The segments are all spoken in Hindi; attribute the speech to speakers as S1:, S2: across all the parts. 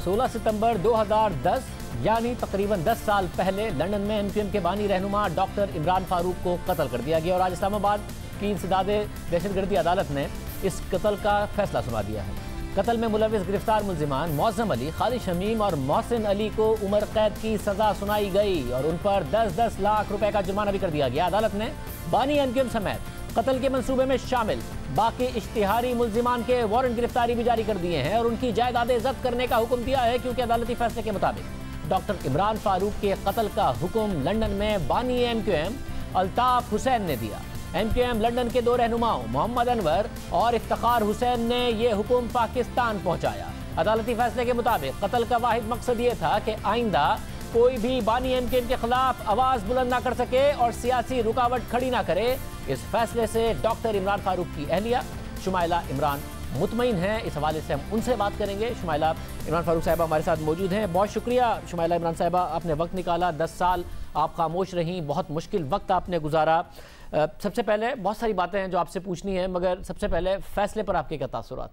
S1: 16 सितंबर 2010 यानी तकरीबन 10 साल पहले लंदन में एमक्यूएम के बानी रहनुमा डॉक्टर इमरान फारूक को कत्ल कर दिया गया और आज इस्लामाबाद की इंसदादे दहशतगर्दी अदालत ने इस कत्ल का फैसला सुना दिया है। कत्ल में मुलविस गिरफ्तार मुल्जिमान मौज़म अली, खालिद शमीम और मोहसिन अली को उम्र कैद की सजा सुनाई गई और उन पर 10-10 लाख रुपए का जुर्माना भी कर दिया गया। अदालत ने बानी एमक्यूएम समेत कत्ल के मंसूबे में शामिल बाकी इश्तिहारी मुल्जिमान के वारंट गिरफ्तारी भी जारी कर दिए हैं और उनकी जायदादें जब्त करने का हुक्म दिया है, क्योंकि अदालती फैसले के मुताबिक डॉक्टर इमरान फारूक के कत्ल का हुक्म लंदन में बानी एमक्यूएम अल्ताफ हुसैन ने दिया। एमक्यूएम लंदन के 2 रहनुमाओं मोहम्मद अनवर और इफ्तिखार हुसैन ने यह हुक्म पाकिस्तान पहुंचाया। अदालती फैसले के मुताबिक कत्ल का वाहिद मकसद ये था कि आइंदा कोई भी बानी एमक्यूएम के खिलाफ आवाज बुलंद ना कर सके और सियासी रुकावट खड़ी ना करे। इस फैसले से डॉक्टर इमरान फारूक की अहलिया शुमाइला इमरान मुतमईन हैं। इस हवाले से हम उनसे बात करेंगे। शुमाइला इमरान फारूक साहिबा हमारे साथ मौजूद हैं। बहुत शुक्रिया शुमाइला इमरान साहिबा, आपने वक्त निकाला। 10 साल आप खामोश रहीं, बहुत मुश्किल वक्त आपने गुजारा। सबसे पहले बहुत सारी बातें हैं जो आपसे पूछनी है, मगर सबसे पहले फैसले पर आपके क्या तासुरात?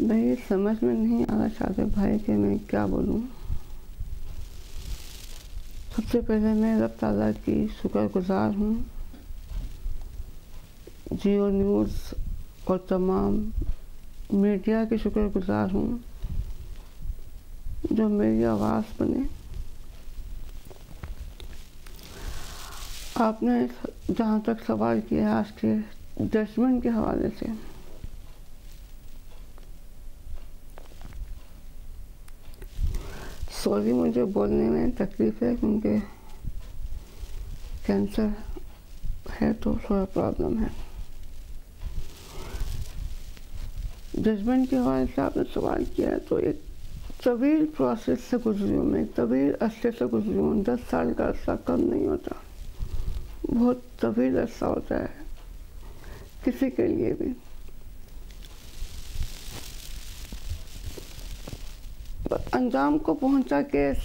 S2: भाई समझ में नहीं आ रहा शादिब भाई कि मैं क्या बोलूं। सबसे पहले मैं रब ताला की शुक्रगुजार हूँ, जियो न्यूज़ और तमाम मीडिया की शुक्रगुजार हूँ जो मेरी आवाज़ बने। आपने जहाँ तक सवाल किया आज के जजमेंट के हवाले से, सॉरी मुझे बोलने में तकलीफ है क्योंकि कैंसर है तो थोड़ा प्रॉब्लम है। जजमेंट के हवाले से आपने सवाल किया है तो एक तवील प्रोसेस से गुजरी हूँ, मैं एक तवील अरसे से गुजरी हूँ। 10 साल का अरसा कम नहीं होता, बहुत तवील अरसा होता है किसी के लिए भी। अंजाम को पहुंचा केस,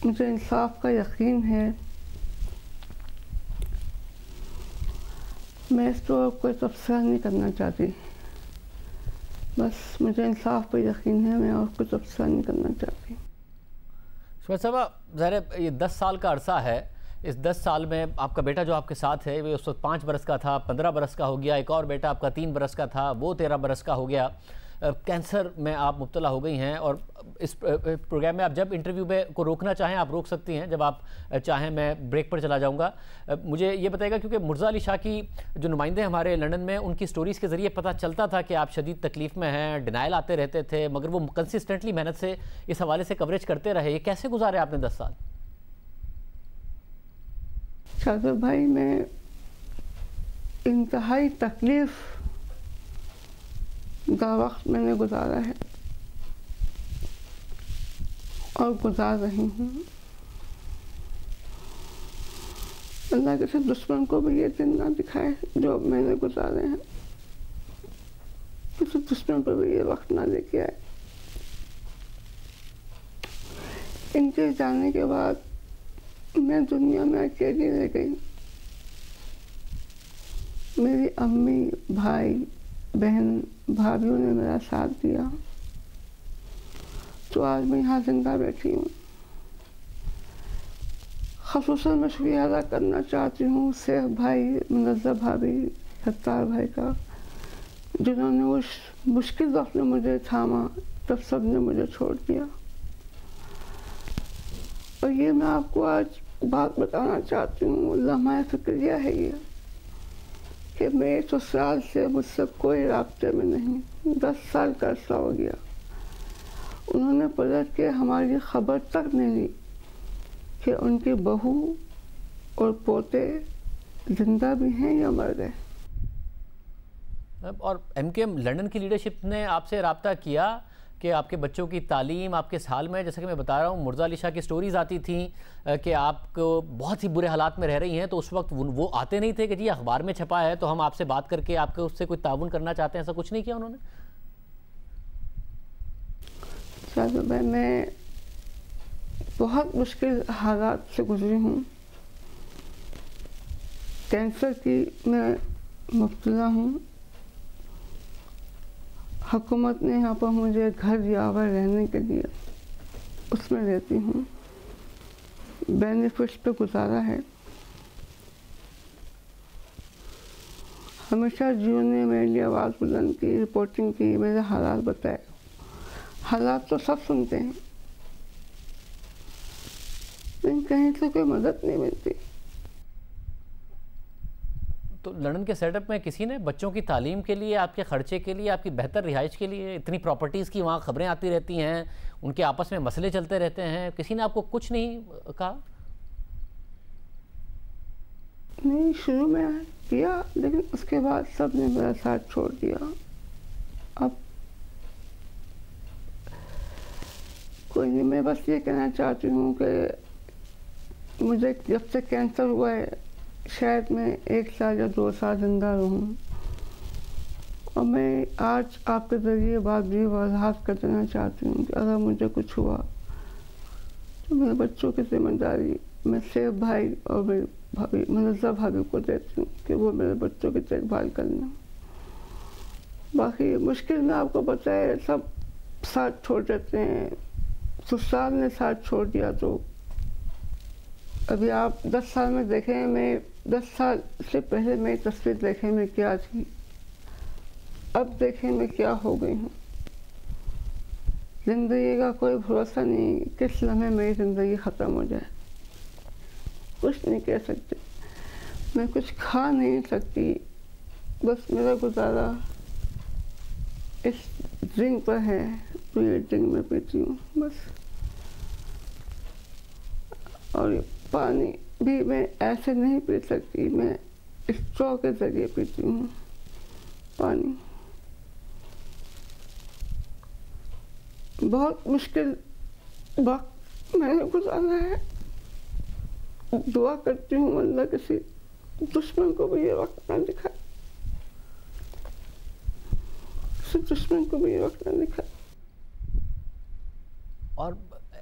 S2: मुझे इंसाफ का यकीन है। मैं इस पर कोई तबसरा नहीं करना चाहती, बस मुझे इंसाफ पर यकीन है, मैं और कोई तबसरा नहीं करना चाहती।
S1: शुमाइला साहबा, ज़ाहिर ये 10 साल का अरसा है। इस 10 साल में आपका बेटा जो आपके साथ है वो उस वक्त 5 बरस का था, 15 बरस का हो गया। एक और बेटा आपका 3 बरस का था, वो 13 बरस का हो गया। कैंसर में आप मुब्तला हो गई हैं और इस प्रोग्राम में आप जब इंटरव्यू को रोकना चाहें आप रोक सकती हैं, जब आप चाहें मैं ब्रेक पर चला जाऊंगा। मुझे ये बताइएगा, क्योंकि मुर्ज़ा अली शाह की जो नुमाइंदे हमारे लंदन में, उनकी स्टोरीज़ के ज़रिए पता चलता था कि आप शदीद तकलीफ़ में हैं, डिनाइल आते रहते थे, मगर वो कंसिस्टेंटली मेहनत से इस हवाले से कवरेज करते रहे। ये कैसे गुजारे आपने 10 साल?
S2: शादिब भाई, मैं इंतहाई तकलीफ़ का वक्त मैंने गुजारा है और गुजार रही हूँ। अल्लाह के सब दुश्मन को भी ये दिन ना दिखाए जो मैंने गुजारे हैं, किसी दुश्मन पर भी ये वक्त ना लेके आए। इनके जाने के बाद मैं दुनिया में अकेली रह गई। मेरी अम्मी, भाई, बहन, भाभीयों ने मेरा साथ दिया तो आज मैं यहाँ जिंदा बैठी हूँ। ख़ुसूसन मैं शुक्रिया अदा करना चाहती हूँ सैफ भाई, मुनज़्ज़र भाभी, सत्तार भाई का, जिन्होंने उस मुश्किल वक्त में मुझे थामा तब सब ने मुझे छोड़ दिया। और ये मैं आपको आज बात बताना चाहती हूँ, लम्हा फ़िक्रिया है ये कि मैं ससुराल से मुझसे कोई राब्ते में नहीं। 10 साल का अरसा हो गया, उन्होंने पलट के हमारी खबर तक नहीं ली कि उनकी बहू और पोते जिंदा भी हैं या मर गए।
S1: और एमक्यूएम लंदन की लीडरशिप ने आपसे रब्ता किया कि आपके बच्चों की तालीम आपके इस हाल में, जैसे कि मैं बता रहा हूँ, मुर्ज़ा अली शाह की स्टोरीज़ आती थी कि आपको बहुत ही बुरे हालात में रह रही हैं, तो उस वक्त वो आते नहीं थे कि जी अखबार में छपा है तो हम आपसे बात करके आपके उससे कोई ताउन करना चाहते हैं? ऐसा कुछ नहीं किया उन्होंने?
S2: शादिब भाई, मैं बहुत मुश्किल हालात से गुजरी हूँ। कैंसर की मैं मुब्तला हूँ हुकूमत ने यहाँ पर मुझे घर दिया हुआ रहने के लिए, उसमें रहती हूँ। बेनिफिट्स पे गुजारा है। हमेशा जियो ने मेरे लिए आवाज़ बुलंद की, रिपोर्टिंग की, मेरे हालात बताए। हालात तो सब सुनते हैं, लेकिन कहीं से कोई मदद नहीं मिलती।
S1: तो लंदन के सेटअप में किसी ने बच्चों की तालीम के लिए, आपके खर्चे के लिए, आपकी बेहतर रिहाइश के लिए, इतनी प्रॉपर्टीज़ की वहाँ खबरें आती रहती हैं, उनके आपस में मसले चलते रहते हैं, किसी ने आपको कुछ नहीं कहा?
S2: नहीं, शुरू में किया, लेकिन उसके बाद सब ने मेरा साथ छोड़ दिया। अब कोई नहीं, मैं बस ये कहना चाहती हूँ कि मुझे जब से कैंसर हुआ है, शायद मैं 1 साल या 2 साल जिंदा रहूँ। और मैं आज आपके ज़रिए बात भी वजाहत कर देना चाहती हूँ कि अगर मुझे कुछ हुआ तो मेरे बच्चों की जिम्मेदारी मैं सेब भाई और मेरी भाभी मुनज़्ज़ा भाभी को देती हूँ कि वो मेरे बच्चों की देखभाल करना। बाकी मुश्किल में आपको पता है, सब साथ छोड़ देते हैं। ससुराल ने साथ छोड़ दिया। तो अभी आप 10 साल में देखें, मैं 10 साल से पहले मेरी तस्वीर देखें मैं क्या थी, अब देखें मैं क्या हो गई हूँ। ज़िंदगी का कोई भरोसा नहीं, किस लम्हे मेरी ज़िंदगी ख़त्म हो जाए, कुछ नहीं कह सकते। मैं कुछ खा नहीं सकती, बस मेरा गुजारा इस ड्रिंक पर है, तो ये ड्रिंक में पीती हूँ बस। और ये पानी भी मैं ऐसे नहीं पी सकती, मैं स्ट्रॉ के ज़रिए पीती हूँ पानी। बहुत मुश्किल वक्त मैंने गुजारा है। दुआ करती हूँ अल्लाह किसी दुश्मन को भी ये वक्त ना दिखाए, किसी दुश्मन को भी ये वक्त ना दिखाए।
S1: और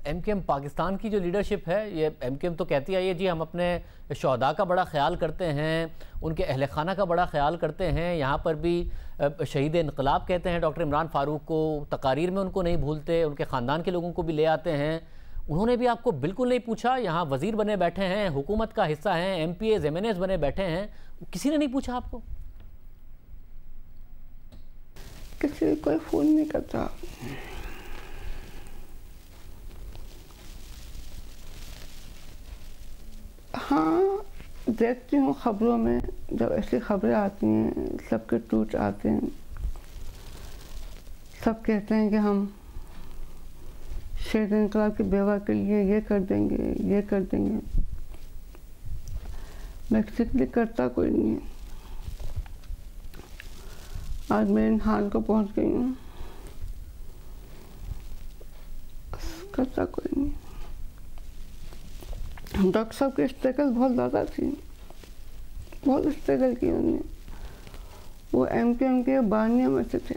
S1: एमकेएम पाकिस्तान की जो लीडरशिप है, ये एमकेएम तो कहती आई है जी हम अपने शहदा का बड़ा ख्याल करते हैं, उनके अहल खाना का बड़ा ख्याल करते हैं। यहाँ पर भी शहीद इनकलाब कहते हैं डॉक्टर इमरान फारूक को, तकारीर में उनको नहीं भूलते, उनके ख़ानदान के लोगों को भी ले आते हैं। उन्होंने भी आपको बिल्कुल नहीं पूछा? यहाँ वज़ीर बने बैठे हैं, हुकूमत का हिस्सा हैं, MPAs MNAs बने बैठे हैं, किसी ने नहीं पूछा आपको?
S2: किसी कोई फ़ोन नहीं करता। हाँ, देखती हूँ खबरों में, जब ऐसी खबरें आती हैं, सबके ट्वीट आते हैं, सब कहते हैं कि हम शहीद इनकलाब की बेवा के लिए ये कर देंगे, ये कर देंगे। मैं किसी के लिए करता कोई नहीं। आज मैं इन हाल को पहुँच गई हूँ, करता कोई नहीं। डॉक्टर साहब की स्ट्रगल बहुत ज़्यादा थी, बहुत स्ट्रगल की उन्होंने। वो MKM के बानियों में से थे,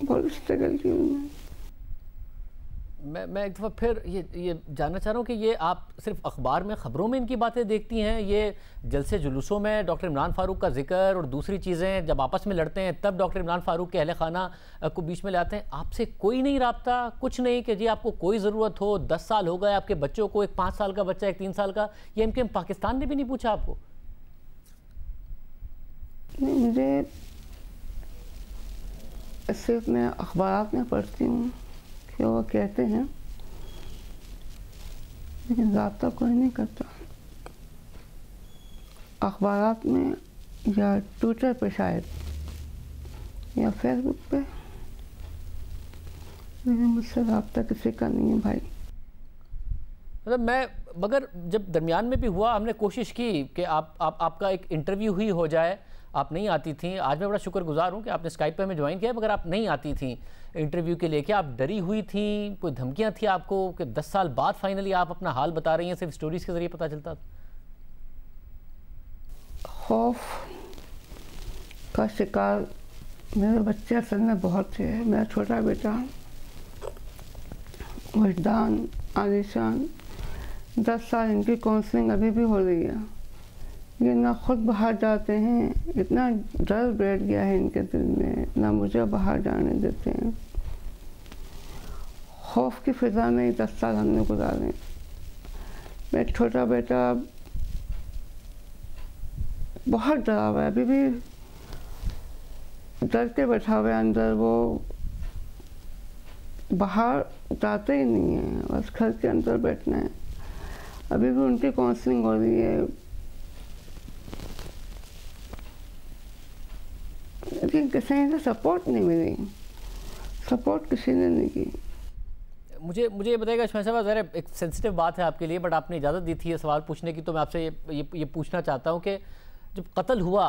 S2: बहुत स्ट्रगल की उन्होंने।
S1: मैं एक दफ़ा फिर ये जानना चाह रहा हूँ कि ये आप सिर्फ अखबार में, ख़बरों में इनकी बातें देखती हैं, ये जलसे जुलूसों में डॉक्टर इमरान फारूक का जिक्र और दूसरी चीज़ें जब आपस में लड़ते हैं तब डॉक्टर इमरान फारूक के अहले खाना को बीच में लाते हैं, आपसे कोई नहीं रब्ता, कुछ नहीं कि जी आपको कोई ज़रूरत हो, 10 साल हो गए आपके बच्चों को, एक 5 साल का बच्चा, एक 3 साल का, ये MKM पाकिस्तान ने भी नहीं पूछा आपको?
S2: नहीं, मुझे सिर्फ मैं अखबार में पढ़ती हूँ कि वो कहते हैं, लेकिन रब्ता कोई नहीं करता। अखबारात में या ट्विटर पे शायद, या फेसबुक पे, लेकिन मुझसे रब्ता किसी का नहीं है भाई।
S1: मतलब मैं, मगर जब दरमियान में भी हुआ, हमने कोशिश की कि आपका एक इंटरव्यू ही हो जाए, आप नहीं आती थी। आज मैं बड़ा शुक्रगुजार हूँ कि आपने स्काइप पे हमें ज्वाइन किया, मगर आप नहीं आती थी इंटरव्यू के लिए। क्या आप डरी हुई थी, कोई धमकियाँ थी आपको कि 10 साल बाद फाइनली आप अपना हाल बता रही हैं, सिर्फ स्टोरीज के ज़रिए पता चलता था?
S2: खौफ का शिकार मेरे बच्चे असल में बहुत थे। मेरा छोटा बेटा वजदान आलिशान, 10 साल इनकी काउंसलिंग अभी भी हो रही है। ये ना खुद बाहर जाते हैं, इतना डर बैठ गया है इनके दिल में, ना मुझे बाहर जाने देते हैं। खौफ की फिजा में 10 साल हमने गुजारे। मेरा छोटा बेटा बहुत डरा हुआ है, अभी भी डर के बैठा हुआ है अंदर। वो बाहर जाते ही नहीं है, बस घर के अंदर बैठना है। अभी भी उनकी काउंसलिंग हो रही है, लेकिन किसी ने सपोर्ट नहीं मिली, सपोर्ट किसी ने नहीं की।
S1: मुझे ये बताइएगा शमशाद साहब, ज़रा एक सेंसिटिव बात है आपके लिए, बट आपने इजाज़त दी थी ये सवाल पूछने की, तो मैं आपसे ये पूछना चाहता हूँ कि जब कत्ल हुआ,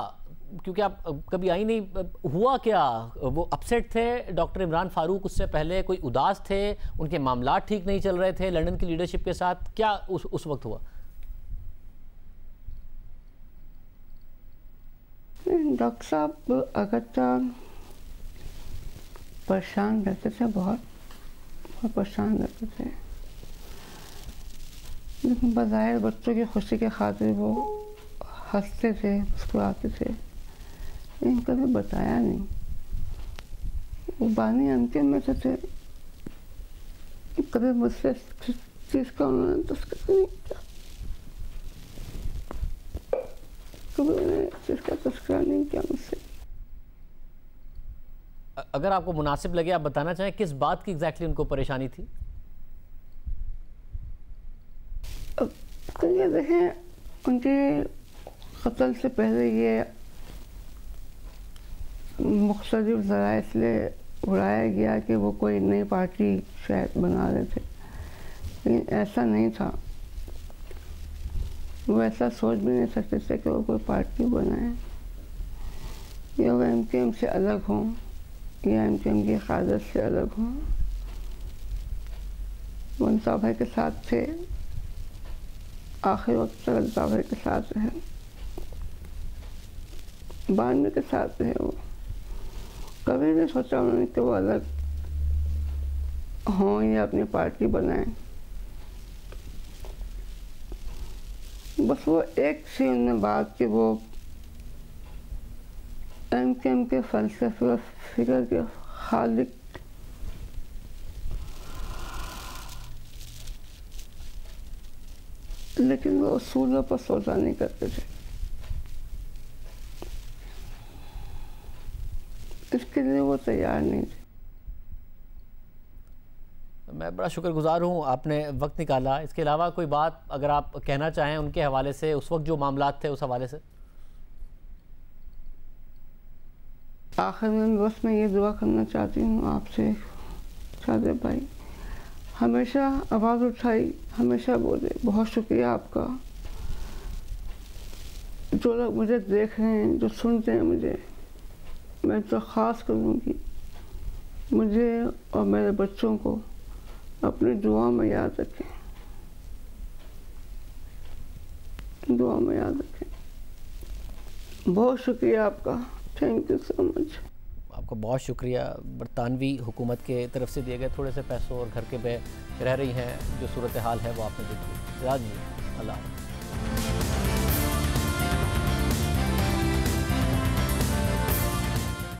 S1: क्योंकि आप कभी आई नहीं, हुआ क्या? वो अपसेट थे डॉक्टर इमरान फारूक, उससे पहले कोई उदास थे, उनके मामला ठीक नहीं चल रहे थे लंदन की लीडरशिप के साथ, क्या उस वक्त हुआ?
S2: डॉक्टर साहब अगर परेशान रहते थे, बहुत परेशान रहते थे, लेकिन बज़ाहिर बच्चों की खुशी के खातिर वो हंसते थे, मुस्कुराते थे, लेकिन कभी बताया नहीं। वो बानी अंतिम में से थे, कभी मुझसे चीज़ का उन्होंने तस्करा नहीं किया, कभी उन्होंने चीज़ का तस्करा नहीं किया मुझसे।
S1: अगर आपको मुनासिब लगे आप बताना चाहें किस बात की एग्जैक्टली उनको परेशानी थी?
S2: तो ये देखें, उनके कत्ल से पहले ये मुख्तलिफ ज़राए इसलिए उड़ाया गया कि वो कोई नई पार्टी शायद बना रहे थे, लेकिन ऐसा नहीं था। वो ऐसा सोच भी नहीं सकते थे कि वो कोई पार्टी बनाए, या वो MKM से अलग हों, या MKM की क़यादत से अलग हों। वो अल्ताफ़ भाई के साथ थे, आखिर वक्त तक अल्ताफ़ भाई के साथ रहे, बानवे के साथ रहे। वो कभी नहीं सोचा उन्होंने कि वो अलग हों या अपनी पार्टी बनाएं। बस वो एक सी उन्होंने बात कि वो MKM के फ़लसफ़े और फ़िक्र के खालिक लेकिन वो उसूलों पर सौदा नहीं करते थे, इसके लिए वो तैयार नहीं थे।
S1: मैं बड़ा शुक्रगुजार हूँ आपने वक्त निकाला। इसके अलावा कोई बात अगर आप कहना चाहें उनके हवाले से, उस वक्त जो मामलात थे उस हवाले से?
S2: आखिर में बस मैं ये दुआ करना चाहती हूँ आपसे, शादिब भाई हमेशा आवाज़ उठाई, हमेशा बोले बहुत शुक्रिया आपका। जो लोग मुझे देख रहे हैं, जो सुनते हैं मुझे, मैं तो ख़ास करूँगी, मुझे और मेरे बच्चों को अपनी दुआ में याद रखें, दुआ में याद रखें। बहुत शुक्रिया आपका, थैंक यू सो मच।
S1: आपका बहुत शुक्रिया। बरतानवी हुकूमत के तरफ से दिए गए थोड़े से पैसों और घर के पे रह रही हैं, जो सूरत हाल है वो आपने देखी। अल्लाह हाफ़िज़।